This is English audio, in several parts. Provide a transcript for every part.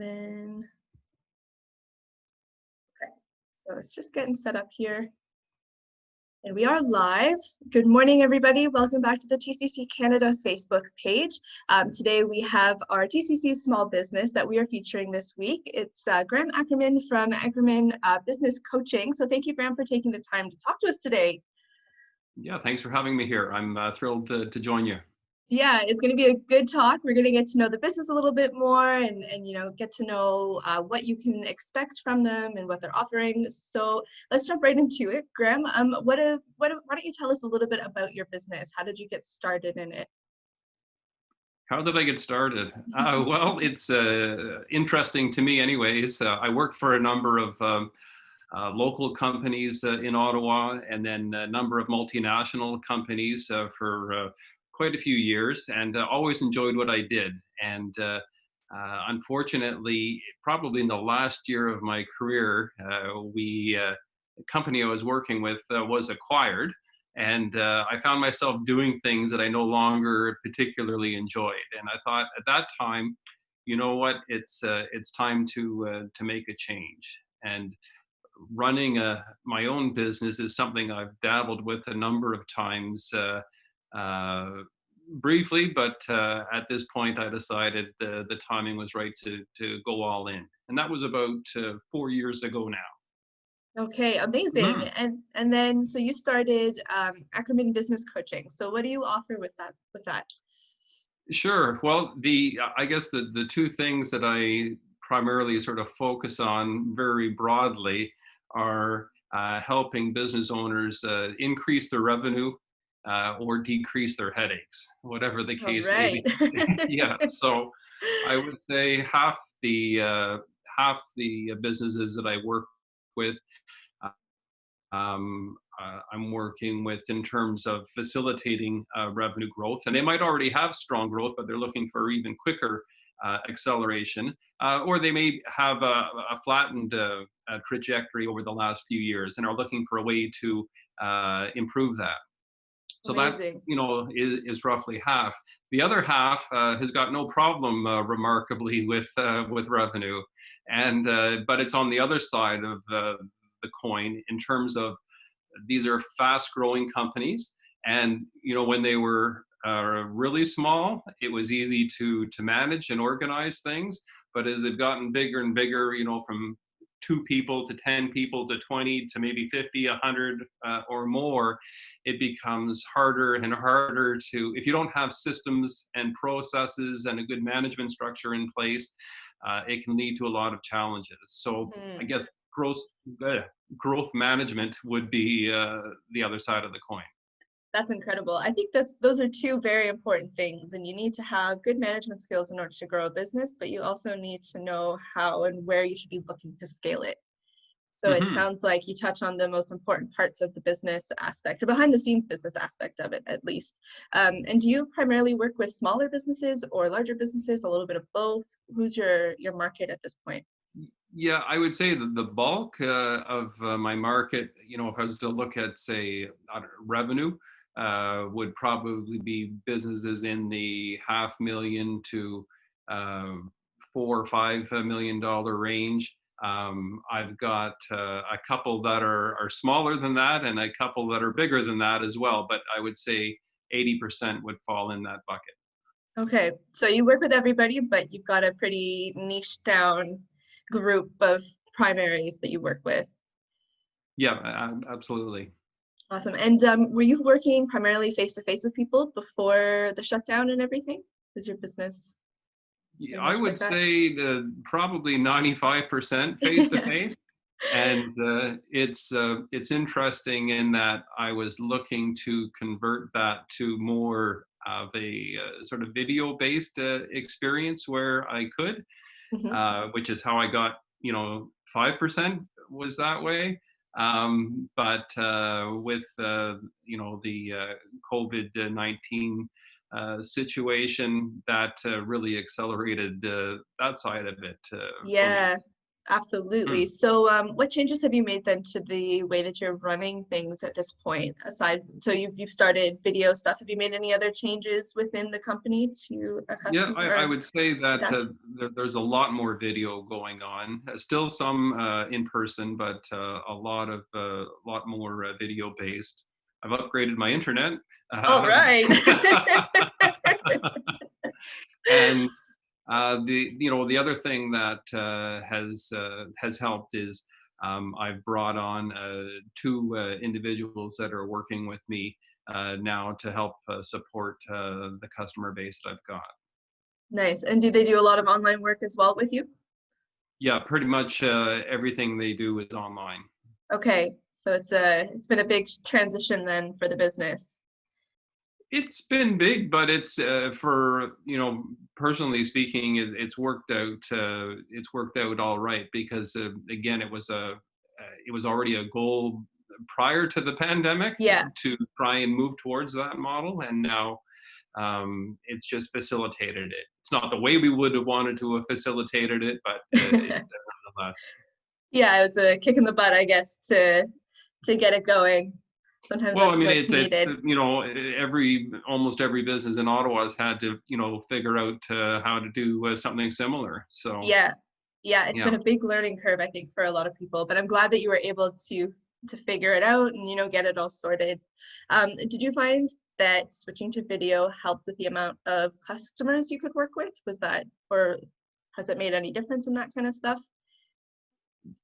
Then, okay, so it's just getting set up here. And we are live. Good morning, everybody. Welcome back to the TCC Canada Facebook page. Today we have our TCC small business that we are featuring this week. It's Graham Acreman from Acreman Business Coaching. So thank you, Graham, for taking the time to talk to us today. Yeah, thanks for having me here. I'm thrilled to join you. Yeah, it's going to be a good talk. We're going to get to know the business a little bit more and get to know what you can expect from them and what they're offering. So let's jump right into it. Graham, why don't you tell us a little bit about your business? How did you get started in it? How did I get started? Well, it's interesting to me anyways. I worked for a number of local companies in Ottawa and then a number of multinational companies for quite a few years and always enjoyed what I did. And unfortunately, probably in the last year of my career, the company I was working with was acquired. And I found myself doing things that I no longer particularly enjoyed. And I thought at that time, you know what, it's time to make a change. And running my own business is something I've dabbled with a number of times briefly, but at this point I decided the timing was right to go all in. And that was about 4 years ago now. Okay, amazing. Mhm. And then so you started Acreman Business Coaching. So what do you offer with that? Sure. Well, I guess the two things that I primarily sort of focus on very broadly are helping business owners increase their revenue or decrease their headaches, whatever the All case may right. be. Yeah. So I would say half the businesses that I work with I'm working with in terms of facilitating revenue growth. And they might already have strong growth, but they're looking for even quicker acceleration. Or they may have a flattened trajectory over the last few years and are looking for a way to improve that. So that, Amazing. is roughly half. The other half has got no problem, remarkably, with revenue, and but it's on the other side of the coin in terms of these are fast-growing companies, and when they were really small, it was easy to manage and organize things. But as they've gotten bigger and bigger, from 2 people to 10 people to 20 to maybe 50, 100 or more, it becomes harder and harder to, if you don't have systems and processes and a good management structure in place, it can lead to a lot of challenges. So I Hmm. guess growth management would be the other side of the coin. That's incredible. I think those are two very important things, and you need to have good management skills in order to grow a business, but you also need to know how and where you should be looking to scale it. So it Hmm. sounds like you touch on the most important parts of the business aspect, or behind the scenes business aspect of it, at least. And do you primarily work with smaller businesses or larger businesses, a little bit of both? Who's your market at this point? Yeah, I would say that the bulk of my market, if I was to look at, say, I don't know, revenue, would probably be businesses in the $500,000 to uh, $4 or $5 million range. I've got a couple that are smaller than that, and a couple that are bigger than that as well. But I would say 80% would fall in that bucket. Okay, so you work with everybody, but you've got a pretty niche down group of primaries that you work with. Yeah, absolutely. Awesome. And were you working primarily face to face with people before the shutdown and everything? Was your business Yeah, very I much would like that? say probably 95% face to face. And it's interesting in that I was looking to convert that to more of a sort of video based experience where I could, Mhm. which is how I got 5% was that way. But with the COVID-19 situation, that really accelerated that side of it for me. Yeah, Absolutely. Mm. So, what changes have you made then to the way that you're running things at this point? Aside, so you've started video stuff. Have you made any other changes within the company to Yeah, accustom I or would say that adapt? there's a lot more video going on. Still some in person, but a lot more video based. I've upgraded my internet, All um, right. and the other thing that has helped is I've brought on two individuals that are working with me now to help support the customer base that I've got. Nice. And do they do a lot of online work as well with you? Yeah, pretty much everything they do is online. Okay. So it's been a big transition then for the business. It's been big, but it's for personally speaking, it's worked out. It's worked out all right because again, it was already a goal prior to the pandemic Yeah. to try and move towards that model, and now it's just facilitated it. It's not the way we would have wanted to have facilitated it, but it's there nonetheless. Yeah, it was a kick in the butt, I guess, to get it going. Sometimes Well, I that's mean, what's it's needed. almost every business in Ottawa has had to figure out how to do something similar. So Yeah. Yeah, it's yeah, been a big learning curve, I think, for a lot of people, but I'm glad that you were able to figure it out and, get it all sorted. Did you find that switching to video helped with the amount of customers you could work with? Was that, or has it made any difference in that kind of stuff?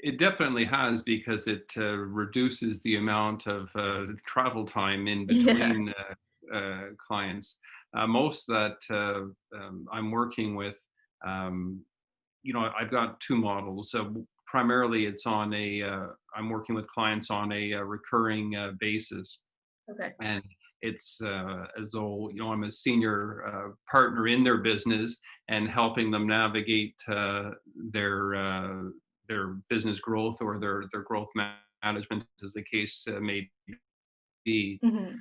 it definitely has because it reduces the amount of travel time in Yeah. between clients. Most that I'm working with, um, I've got two models. So primarily, I'm working with clients on a recurring basis, Okay. and it's as though I'm a senior partner in their business and helping them navigate their uh, their business growth or their growth management, as the case may be. Hmm.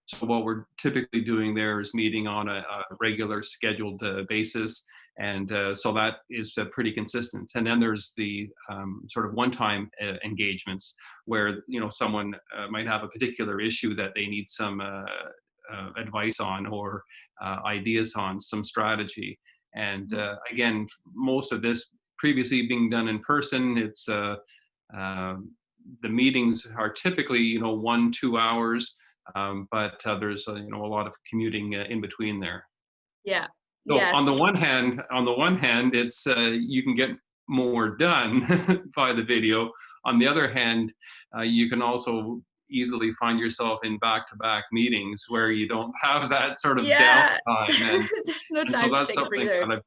So what we're typically doing there is meeting on a regular scheduled basis, and so that is pretty consistent. And then there's the sort of one-time engagements where someone might have a particular issue that they need some advice on or ideas on some strategy. And again, most of this previously being done in person, it's um the meetings are typically 1-2 hours, but there's a lot of commuting in between there. Yeah. So Yes. on the one hand, it's you can get more done by the video. On the other hand, you can also easily find yourself in back-to-back meetings where you don't have that sort of Yeah. downtime, There's no so time to that's take a something breather. that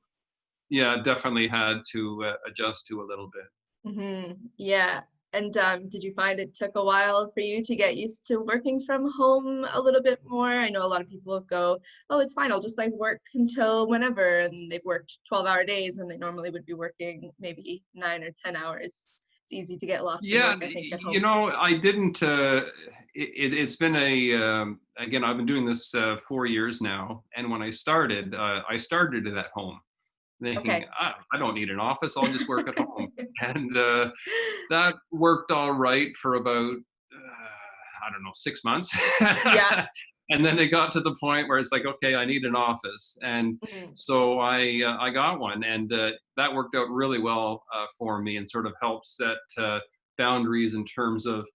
I've definitely had to adjust to a little bit. Yeah. And did you find it took a while for you to get used to working from home a little bit more? I know a lot of people go, "Oh, it's fine. I'll just like work until whenever," and they've worked 12-hour days, and they normally would be working maybe 9 or 10 hours. It's easy to get lost in Yeah, work, I think, at home. I didn't. It's been again. I've been doing this 4 years now, and when I started it at home, thinking Okay. I don't need an office. I'll just work at home, and that worked all right for about I don't know 6 months, Yeah. and then it got to the point where it's like, okay, I need an office, and Mhm. so I got one, and that worked out really well for me, and sort of helped set boundaries in terms of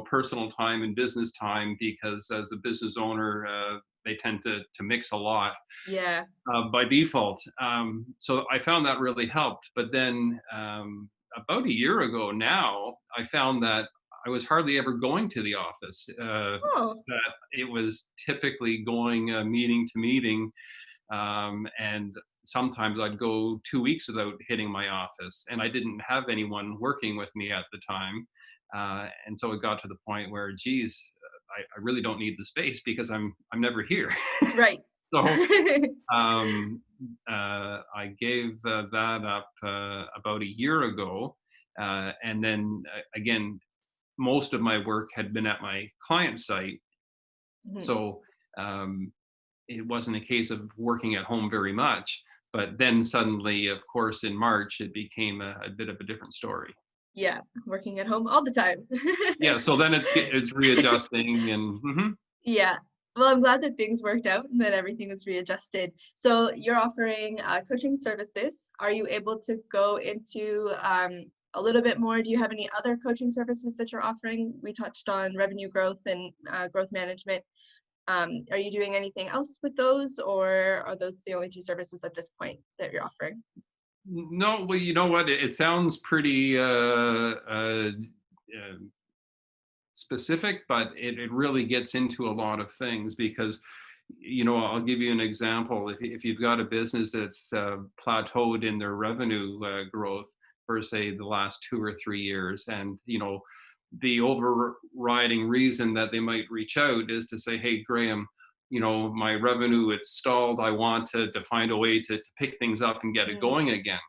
personal time and business time, because as a business owner, they tend to mix a lot Yeah. by default. So I found that really helped. But then about a year ago now, I found that I was hardly ever going to the office. Oh, That it was typically going meeting to meeting, and sometimes I'd go 2 weeks without hitting my office, and I didn't have anyone working with me at the time. And so it got to the point where, geez, I really don't need the space because I'm never here. right. So I gave that up about a year ago. And then again, most of my work had been at my client site. Mhm. So um, it wasn't a case of working at home very much. But then suddenly, of course, in March, it became a bit of a different story. Yeah, working at home all the time. Yeah, so then it's readjusting and Yeah. Well, I'm glad that things worked out and that everything is readjusted. So you're offering coaching services. Are you able to go into a little bit more? Do you have any other coaching services that you're offering? We touched on revenue growth and growth management. Are you doing anything else with those, or are those the only two services at this point that you're offering? no, well, you know what? It sounds pretty specific, but it really gets into a lot of things because, I'll give you an example. If you've got a business that's plateaued in their revenue growth for, say, the last 2 or 3 years, and, the overriding reason that they might reach out is to say, hey, Graham, my revenue, it's stalled. I want to find a way to pick things up and get it Mm. going again.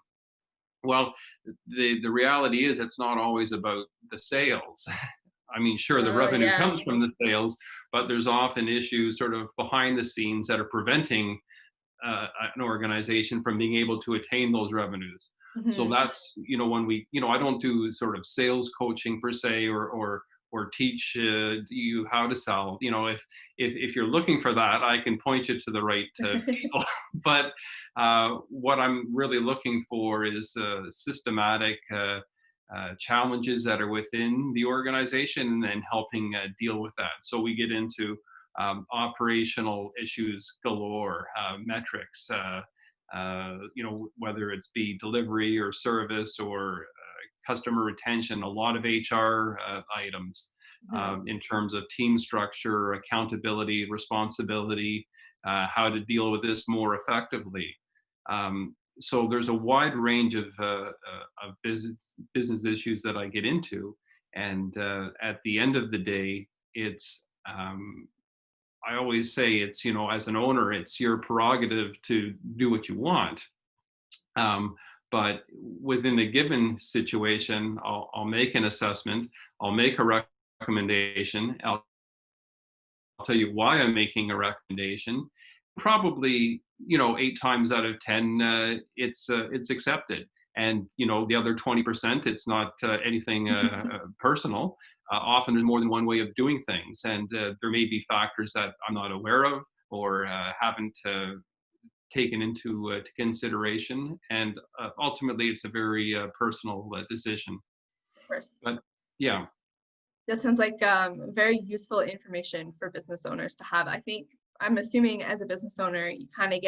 Well, the reality is it's not always about the sales. I mean, sure, the Oh, revenue yeah. comes from the sales, but there's often issues sort of behind the scenes that are preventing an organization from being able to attain those revenues. So Hmm. that's, when I don't do sort of sales coaching per se, or teach you how to sell. If you're looking for that, I can point you to the right people. But what I'm really looking for is systematic challenges that are within the organization and helping deal with that. So we get into operational issues galore, metrics, whether it's be delivery or service or customer retention, a lot of HR items Hmm. in terms of team structure, accountability, responsibility, how to deal with this more effectively. So there's a wide range of business issues that I get into, and at the end of the day, it's I always say it's, as an owner, it's your prerogative to do what you want. Um, but within a given situation, I'll make an assessment, I'll make a recommendation, I'll tell you why I'm making a recommendation. Probably, 8 times out of 10, it's accepted. And the other 20%, it's not anything personal. Often there's more than one way of doing things, and there may be factors that I'm not aware of or haven't taken into to consideration. And ultimately, it's a very personal decision. Of course. But yeah. That sounds like very useful information for business owners to have. I think I'm assuming as a business owner, you kind of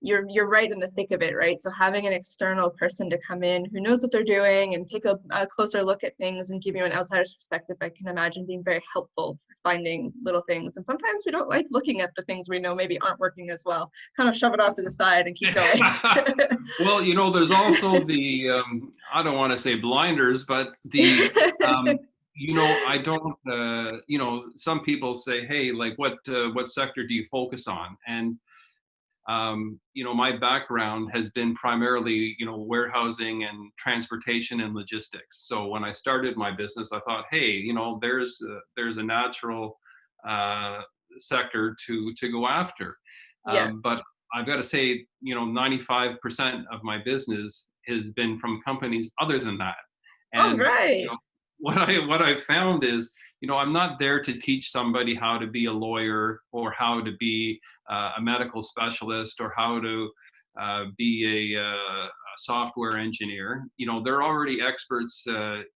you're right in the thick of it, right? So having an external person to come in who knows what they're doing and take a closer look at things and give you an outsider's perspective, I can imagine being very helpful for finding little things. And sometimes we don't like looking at the things we know maybe aren't working as well. Kind of shove it off to the side and keep going. Well, there's also the I don't want to say blinders, but the um, I don't. Some people say, "Hey, like, what sector do you focus on?" And my background has been primarily, warehousing and transportation and logistics. So when I started my business, I thought, hey, there's a natural uh, sector to go after. Yeah. But I've got to say, 95% of my business has been from companies other than that. All And right. what I found is, I'm not there to teach somebody how to be a lawyer or how to be a medical specialist or how to be a software engineer. They're already experts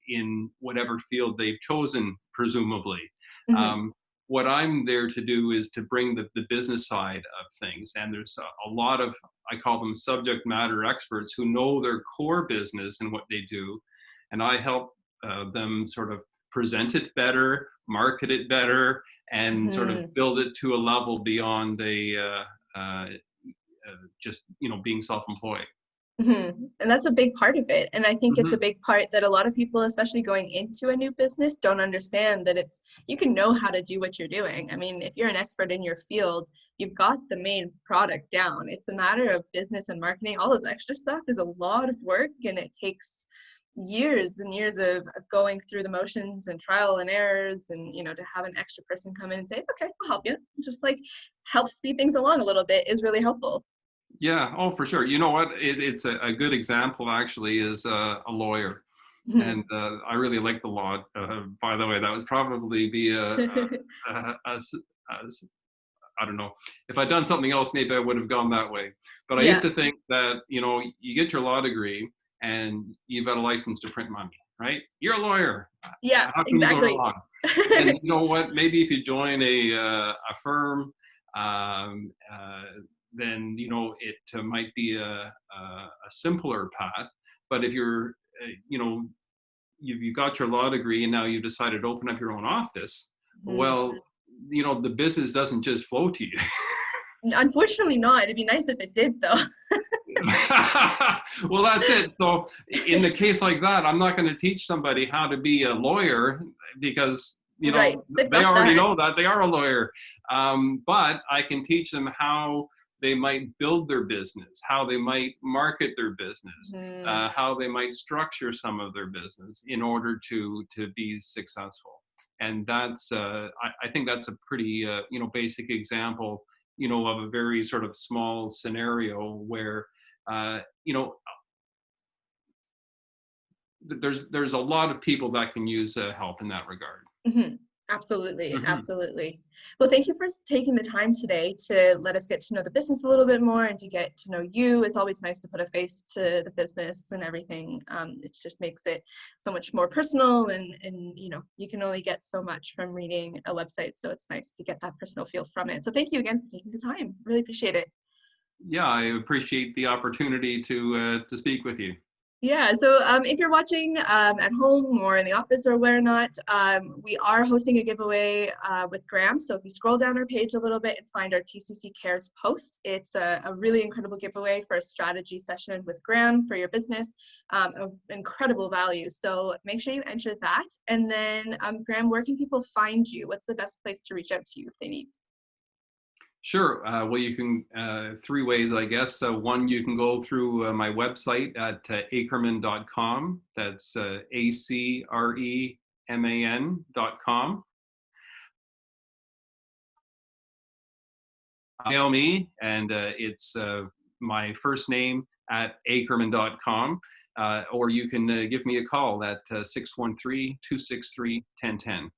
in whatever field they've chosen, presumably. Hmm. Um, what I'm there to do is to bring the business side of things. And there's a lot of, I call them subject matter experts who know their core business and what they do. And I help them sort of present it better, market it better, and sort of Hmm. build it to a level beyond just being self-employed. And that's a big part of it. And I think it's a Hmm. big part that a lot of people, especially going into a new business, don't understand that you can know how to do what you're doing. I mean, if you're an expert in your field, you've got the main product down. It's a matter of business and marketing. All this extra stuff is a lot of work, and it takes years and years of going through the motions and trial and errors, and to have an extra person come in and say, it's okay, I'll help you, just like help speed things along a little bit is really helpful. Yeah, oh, for sure. You know what? It's a good example, actually, is a lawyer. And I really like the law. By the way, that would probably be a I don't know. If I'd done something else, maybe I would have gone that way. But I used Yeah, to think that, you get your law degree and you've got a license to print money, right? You're a lawyer. yeah, How can you go exactly. wrong? And you know what? Maybe if you join a firm, um, uh, then it might be a simpler path. But if you're, you've got your law degree and now you decided to open up your own office, Mhm. well, the business doesn't just flow to you. Unfortunately not. It'd be nice if it did though. Well, that's it. So in a case like that, I'm not going to teach somebody how to be a lawyer because Right. They've they got already that. know that they are a lawyer. But I can teach them how they might build their business, how they might market their business, Mhm. how they might structure some of their business in order to be successful. And that's I think that's a pretty basic example of a very sort of small scenario where uh, you know there's a lot of people that can use help in that regard. Mhm. Absolutely, Hmm. absolutely. Well, thank you for taking the time today to let us get to know the business a little bit more and to get to know you. It's always nice to put a face to the business and everything. It just makes it so much more personal, and you can only get so much from reading a website. So it's nice to get that personal feel from it. So thank you again for taking the time. Really appreciate it. Yeah, I appreciate the opportunity to speak with you. Yeah, so if you're watching at home or in the office or where not, we are hosting a giveaway with Graham. So if you scroll down our page a little bit and find our TCC Cares post, it's a really incredible giveaway for a strategy session with Graham for your business of incredible value. So make sure you enter that. And then Graham, where can people find you? What's the best place to reach out to you if they need? Sure. Well, you can three ways, I guess. So one, you can go through my website at acreman.com. That's ACREMAN.com. Email me, and it's my first name at acreman.com. Or you can give me a call at 613-263-1010.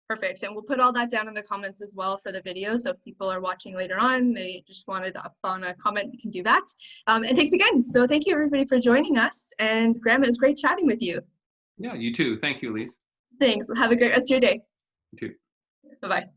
Perfect. And we'll put all that down in the comments as well for the video. So if people are watching later on, they just wanted up on a comment, you can do that. And thanks again. So thank you everybody for joining us. And Graham, it was great chatting with you. Yeah, you too. Thank you, Elise. Thanks. Have a great rest of your day. You too. Bye-bye.